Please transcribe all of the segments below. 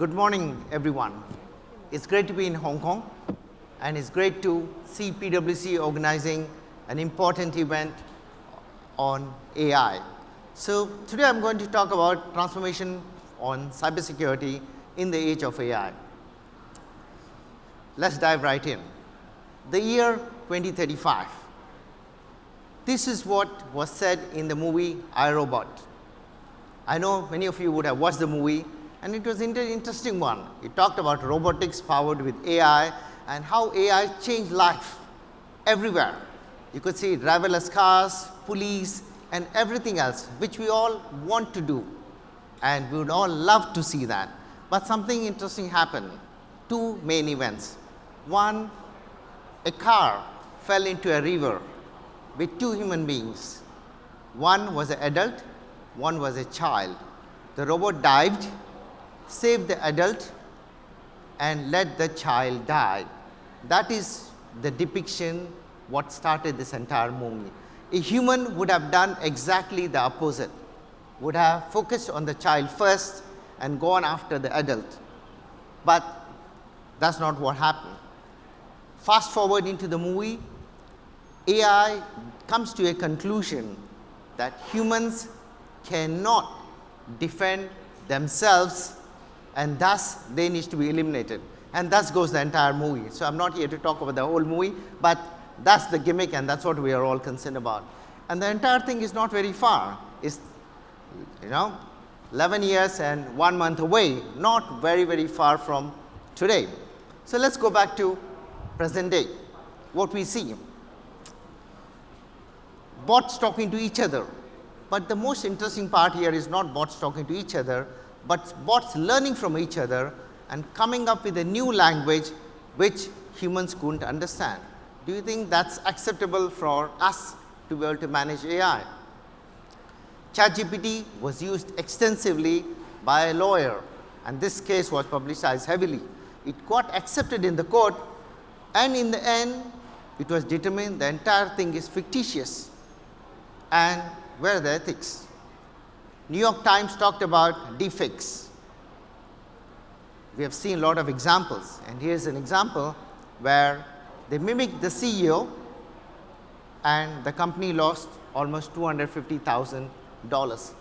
Good morning, everyone. It's great to be in Hong Kong, and it's great to see PwC organizing an important event on AI. So today I'm going to talk about transformation on cybersecurity in the age of AI. Let's dive right in. The year 2035. This is what was said in the movie I, Robot. I know many of you would have watched the movie, and it was an interesting one. It talked about robotics powered with AI and how AI changed life everywhere. You could see driverless cars, police, and everything else, which we all want to do, and we would all love to see that. But something interesting happened. Two main events. One, a car fell into a river with two human beings. One was an adult, one was a child. The robot dived, saved the adult, and let the child die. That is the depiction what started this entire movie. A human would have done exactly the opposite, would have focused on the child first and gone after the adult. But that's not what happened. Fast forward into the movie, AI comes to a conclusion that humans cannot defend themselves, and thus they need to be eliminated. And thus goes the entire movie. So I'm not here to talk about the whole movie, but that's the gimmick, and that's what we are all concerned about. And the entire thing is not very far. It's 11 years and 1 month away, not very, very far from today. So let's go back to present day. What we see, bots talking to each other. But the most interesting part here is not bots talking to each other, but bots learning from each other and coming up with a new language which humans couldn't understand. Do you think that's acceptable for us to be able to manage AI? ChatGPT was used extensively by a lawyer, and this case was publicized heavily. It got accepted in the court, and in the end, it was determined the entire thing is fictitious. And where are the ethics? New York Times talked about deepfakes. We have seen a lot of examples, and here's an example where they mimicked the CEO, and the company lost almost $250,000.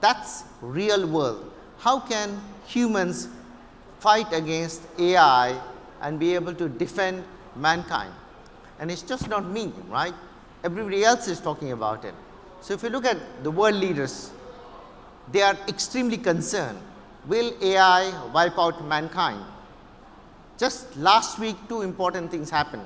That's real world. How can humans fight against AI and be able to defend mankind? And it's just not me, right? Everybody else is talking about it. So if you look at the world leaders, they are extremely concerned. Will AI wipe out mankind? Just last week, two important things happened.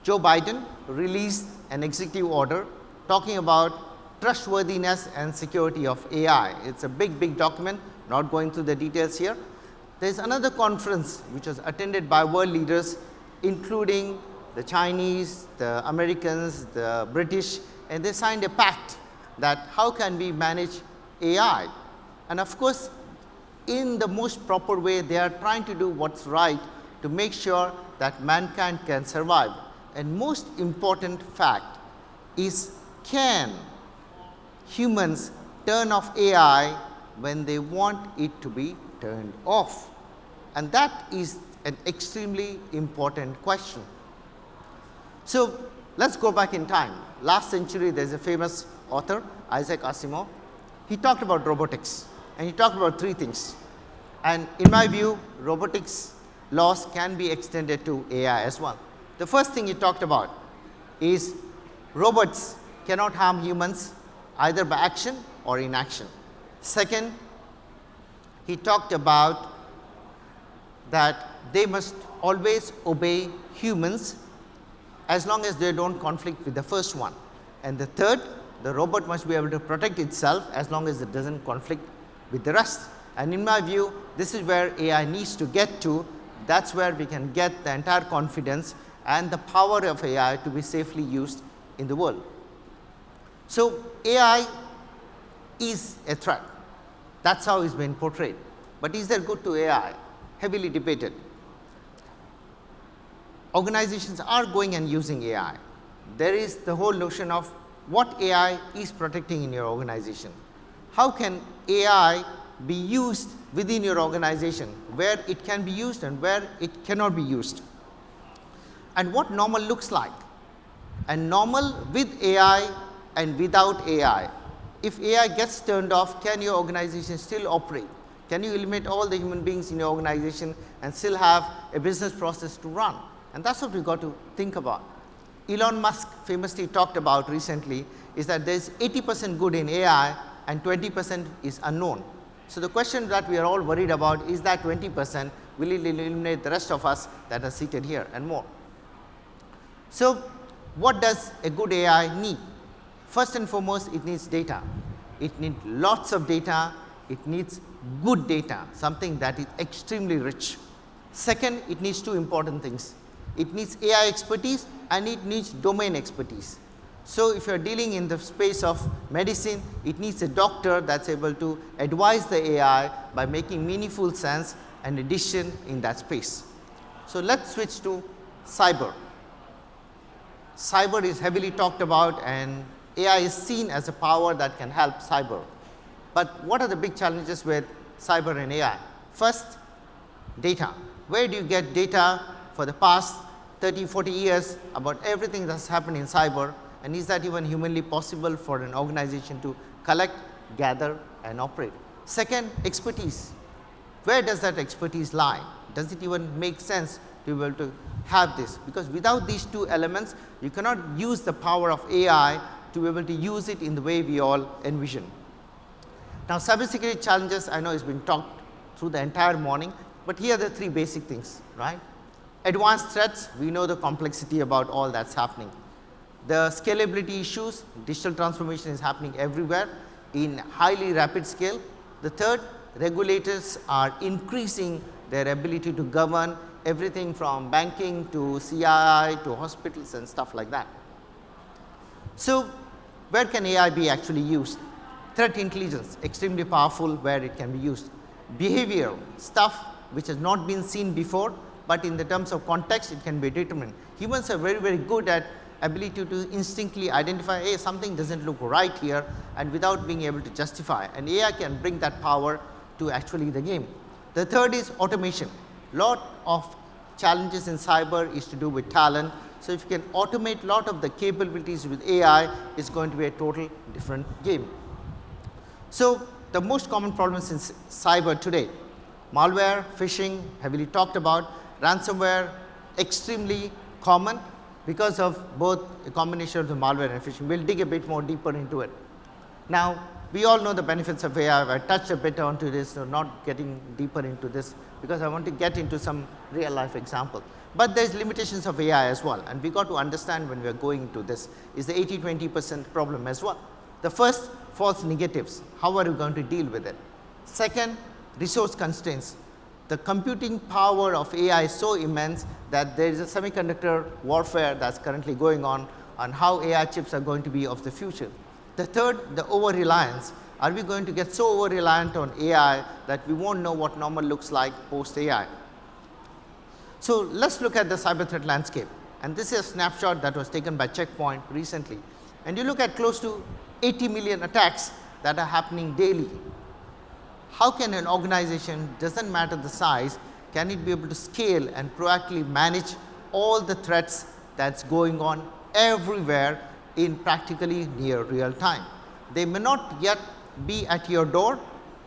Joe Biden released an executive order talking about trustworthiness and security of AI. It's a big, big document, not going through the details here. There's another conference which was attended by world leaders, including the Chinese, the Americans, the British, and they signed a pact that how can we manage AI. And of course, in the most proper way, they are trying to do what's right to make sure that mankind can survive. And most important fact is, can humans turn off AI when they want it to be turned off? And that is an extremely important question. So let's go back in time. Last century, there's a famous author, Isaac Asimov. He talked about robotics, and he talked about three things. And in my view, robotics laws can be extended to AI as well. The first thing he talked about is robots cannot harm humans either by action or inaction. Second, he talked about that they must always obey humans as long as they don't conflict with the first one. And the third, the robot must be able to protect itself as long as it doesn't conflict with the rest. And in my view, this is where AI needs to get to. That's where we can get the entire confidence and the power of AI to be safely used in the world. So AI is a threat. That's how it's been portrayed. But is there good to AI? Heavily debated. Organizations are going and using AI. There is the whole notion of what AI is protecting in your organization. How can AI be used within your organization, where it can be used and where it cannot be used, and what normal looks like, and normal with AI and without AI. If AI gets turned off, can your organization still operate? Can you eliminate all the human beings in your organization and still have a business process to run? And that's what we got to think about. Elon Musk famously talked about recently is that there is 80% good in AI and 20% is unknown. So, the question that we are all worried about is that 20% will it eliminate the rest of us that are seated here and more. So, what does a good AI need? First and foremost, it needs data. It needs lots of data. It needs good data, something that is extremely rich. Second, it needs two important things. It needs AI expertise and it needs domain expertise. So, if you are dealing in the space of medicine, it needs a doctor that is able to advise the AI by making meaningful sense and addition in that space. So, let us switch to cyber. Cyber is heavily talked about and AI is seen as a power that can help cyber. But what are the big challenges with cyber and AI? First, data. Where do you get data for the past 30, 40 years about everything that has happened in cyber, and is that even humanly possible for an organization to collect, gather and operate? Second, expertise. Where does that expertise lie? Does it even make sense to be able to have this? Because without these two elements, you cannot use the power of AI to be able to use it in the way we all envision. Now, cybersecurity challenges, I know it's been talked through the entire morning, but here are the three basic things, right? Advanced threats, we know the complexity about all that's happening. The scalability issues, digital transformation is happening everywhere in highly rapid scale. The third, regulators are increasing their ability to govern everything from banking to CII to hospitals and stuff like that. So, where can AI be actually used? Threat intelligence, extremely powerful where it can be used. Behavioral stuff which has not been seen before, but in the terms of context it can be determined. Humans are very, very good at ability to instinctively identify, hey, something does not look right here, and without being able to justify, and AI can bring that power to actually the game. The third is automation. Lot of challenges in cyber is to do with talent. So, if you can automate lot of the capabilities with AI, it's going to be a total different game. So, the most common problems in cyber today, malware, phishing, heavily talked about, ransomware, extremely common because of both a combination of the malware and phishing. We will dig a bit more deeper into it. Now, we all know the benefits of AI. I touched a bit onto this, so not getting deeper into this because I want to get into some real life example. But there is limitations of AI as well, and we got to understand when we are going into this is the 80-20% problem as well. The first, false negatives. How are you going to deal with it? Second, resource constraints. The computing power of AI is so immense that there is a semiconductor warfare that's currently going on how AI chips are going to be of the future. The third, the over reliance. Are we going to get so over reliant on AI that we won't know what normal looks like post AI? So, let us look at the cyber threat landscape, and this is a snapshot that was taken by Checkpoint recently, and you look at close to 80 million attacks that are happening daily. How can an organization, doesn't matter the size, can it be able to scale and proactively manage all the threats that's going on everywhere in practically near real time? They may not yet be at your door,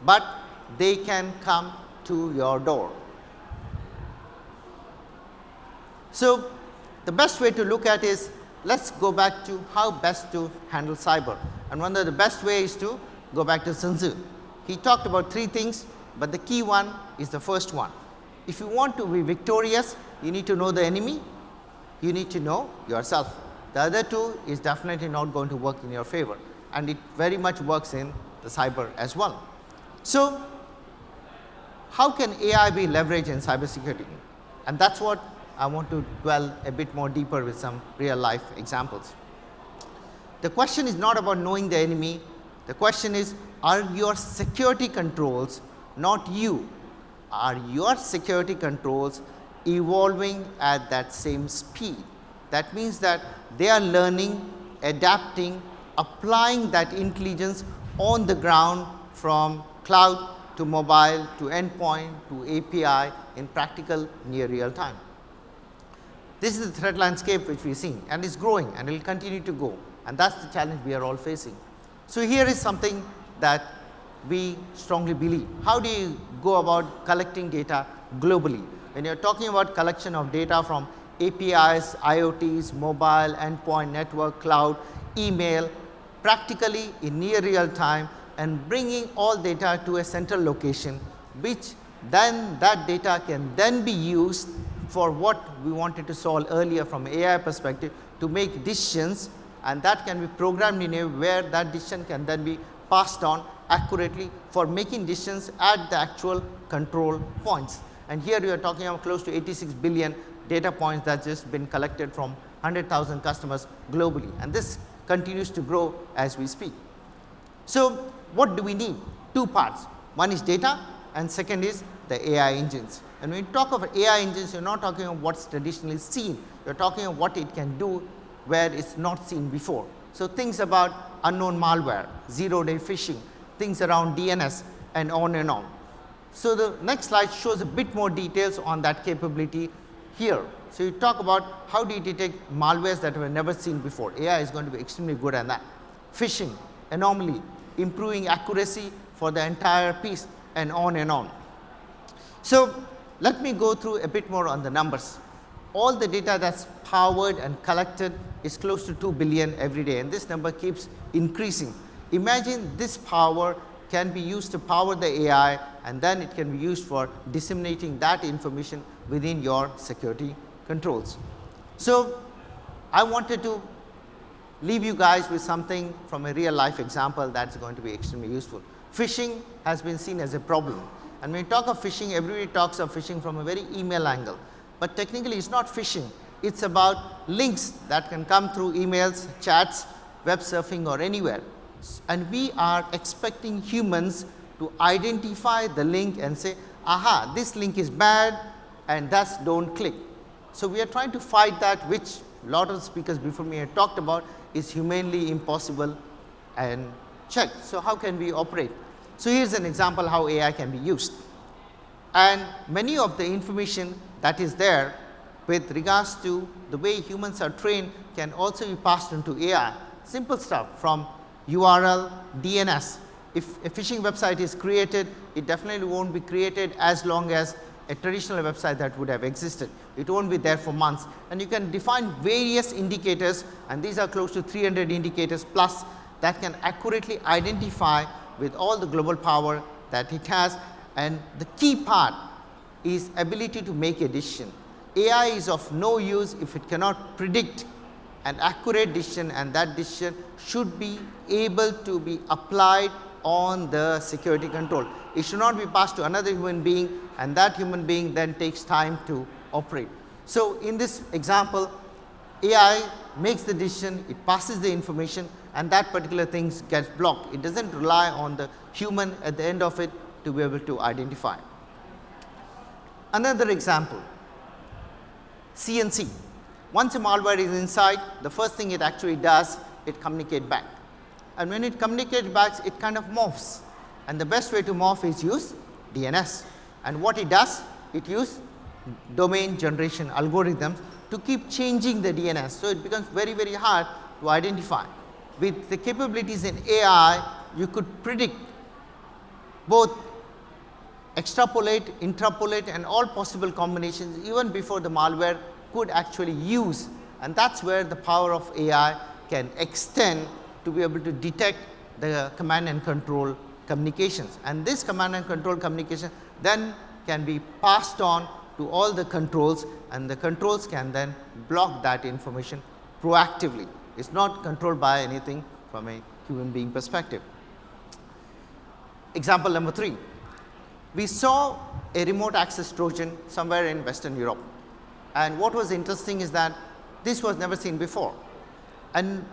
but they can come to your door. So, the best way to look at is, let us go back to how best to handle cyber, and one of the best ways is to go back to Sun Tzu. He talked about three things, but the key one is the first one. If you want to be victorious, you need to know the enemy, you need to know yourself. The other two is definitely not going to work in your favor, and it very much works in the cyber as well. So, how can AI be leveraged in cybersecurity? And that is what I want to dwell a bit more deeper with some real life examples. The question is not about knowing the enemy, the question is, are your security controls, not you, are your security controls evolving at that same speed? That means that they are learning, adapting, applying that intelligence on the ground from cloud to mobile, to endpoint, to API in practical near real time. This is the threat landscape which we are seeing, and it's growing and it will continue to go, and that's the challenge we are all facing. So, here is something that we strongly believe. How do you go about collecting data globally? When you are talking about collection of data from APIs, IoTs, mobile, endpoint, network, cloud, email, practically in near real time, and bringing all data to a central location, which then that data can then be used for what we wanted to solve earlier from AI perspective, to make decisions, and that can be programmed in a way where that decision can then be passed on accurately for making decisions at the actual control points. And here we are talking about close to 86 billion data points that just been collected from 100,000 customers globally, and this continues to grow as we speak. So, what do we need? Two parts. One is data, and second is the AI engines. And when you talk of AI engines, you are not talking of what's traditionally seen, you are talking of what it can do where it's not seen before. So, things about unknown malware, zero-day phishing, things around DNS, and on and on. So, the next slide shows a bit more details on that capability here. So, you talk about how do you detect malwares that were never seen before. AI is going to be extremely good at that. Phishing, anomaly, improving accuracy for the entire piece, and on and on. So, let me go through a bit more on the numbers. All the data that's powered and collected is close to 2 billion every day, and this number keeps increasing. Imagine this power can be used to power the AI, and then it can be used for disseminating that information within your security controls. So, I wanted to leave you guys with something from a real life example that's going to be extremely useful. Phishing has been seen as a problem, and when we talk of phishing, everybody talks of phishing from a very email angle, but technically it's not phishing, it's about links that can come through emails, chats, web surfing, or anywhere, and we are expecting humans to identify the link and say, aha, this link is bad, and thus don't click. So, we are trying to fight that, which a lot of speakers before me had talked about, is humanly impossible and checked. So, how can we operate? So, here is an example how AI can be used, and many of the information that is there with regards to the way humans are trained can also be passed into AI. Simple stuff from URL, DNS. If a phishing website is created, it definitely won't be created as long as a traditional website that would have existed. It won't be there for months, and you can define various indicators, and these are close to 300 indicators plus that can accurately identify with all the global power that it has. And the key part is ability to make a decision. AI is of no use if it cannot predict an accurate decision, and that decision should be able to be applied on the security control. It should not be passed to another human being, and that human being then takes time to operate. So, in this example, AI makes the decision, it passes the information, and that particular thing gets blocked. It does not rely on the human at the end of it to be able to identify. Another example, CNC. Once a malware is inside, the first thing it actually does, it communicates back. And when it communicates back, it kind of morphs. And the best way to morph is use DNS. And what it does, it uses domain generation algorithms to keep changing the DNS. So, it becomes very, very hard to identify. With the capabilities in AI, you could predict both extrapolate, interpolate, and all possible combinations even before the malware could actually use, and that is where the power of AI can extend to be able to detect the command and control communications. And this command and control communication then can be passed on to all the controls, and the controls can then block that information proactively. It is not controlled by anything from a human being perspective. Example number 3. We saw a remote access Trojan somewhere in Western Europe, and what was interesting is that this was never seen before. And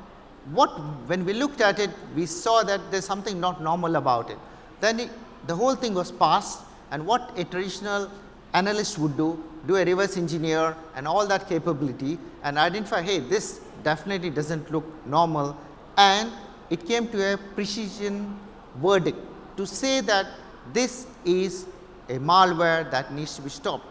when we looked at it, we saw that there is something not normal about it. Then the whole thing was parsed, and what a traditional analyst would do a reverse engineer and all that capability and identify, hey, this definitely does not look normal, and it came to a precision verdict to say that this is a malware that needs to be stopped.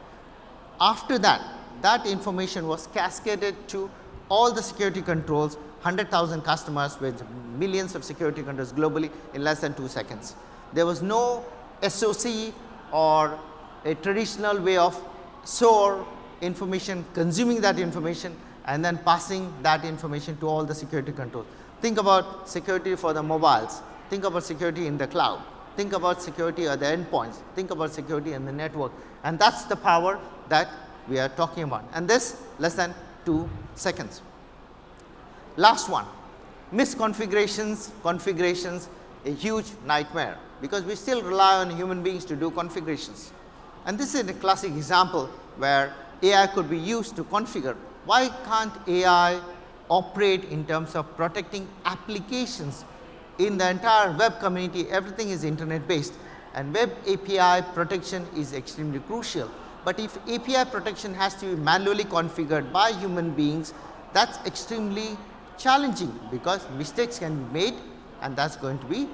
After that, that information was cascaded to all the security controls, 100,000 customers with millions of security controls globally in less than 2 seconds. There was no SOC or a traditional way of SOAR information, consuming that information and then passing that information to all the security controls. Think about security for the mobiles, think about security in the cloud, think about security at the endpoints, think about security in the network, and that's the power that we are talking about, and this less than 2 seconds. Last one, misconfigurations, configurations, a huge nightmare, because we still rely on human beings to do configurations. And this is a classic example where AI could be used to configure. Why can't AI operate in terms of protecting applications? In the entire web community, everything is internet based, and web API protection is extremely crucial. But if API protection has to be manually configured by human beings, that's extremely challenging, because mistakes can be made and that's going to be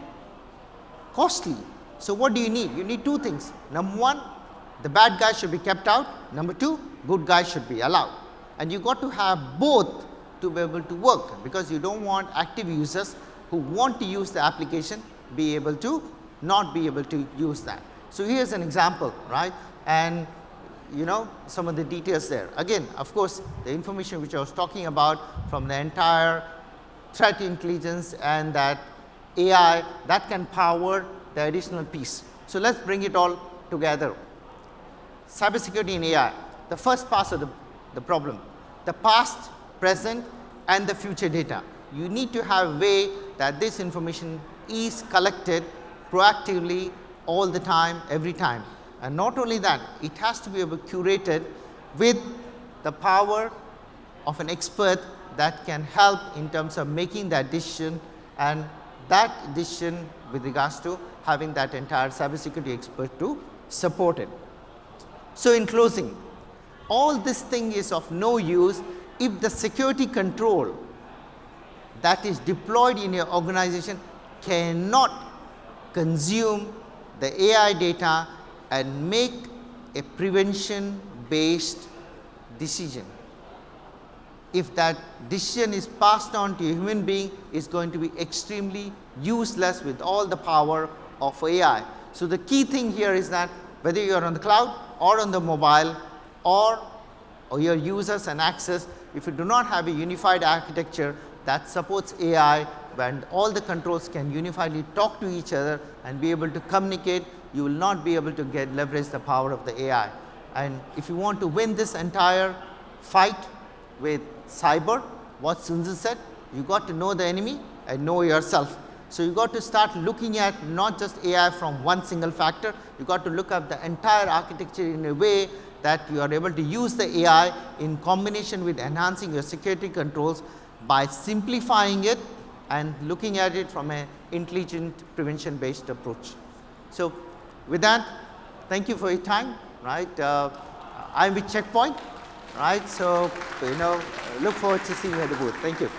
costly. So what do you need? You need two things. Number one, the bad guys should be kept out. Number two, good guys should be allowed. And you got to have both to be able to work, because you don't want active users who want to use the application be able to not be able to use that. So here's an example, right? And you know, some of the details there. Again, of course, the information which I was talking about from the entire threat intelligence and that AI that can power the additional piece. So let's bring it all together. Cybersecurity and AI, the first part of the problem, the past, present and the future data. You need to have a way that this information is collected proactively all the time, every time. And not only that, it has to be curated with the power of an expert that can help in terms of making that decision, and that decision with regards to having that entire cybersecurity expert to support it. So in closing, all this thing is of no use if the security control that is deployed in your organization cannot consume the AI data and make a prevention based decision. If that decision is passed on to a human being, it's going to be extremely useless with all the power of AI. So the key thing here is that whether you are on the cloud or on the mobile or your users and access, if you do not have a unified architecture that supports AI, when all the controls can unifiedly talk to each other and be able to communicate, you will not be able to leverage the power of the AI. And if you want to win this entire fight with cyber, what Sun Tzu said, you got to know the enemy and know yourself. So you got to start looking at not just AI from one single factor, you got to look at the entire architecture in a way that you are able to use the AI in combination with enhancing your security controls by simplifying it and looking at it from an intelligent prevention based approach. So with that, thank you for your time, right? I'm with Checkpoint, right? So, look forward to seeing you at the booth. Thank you.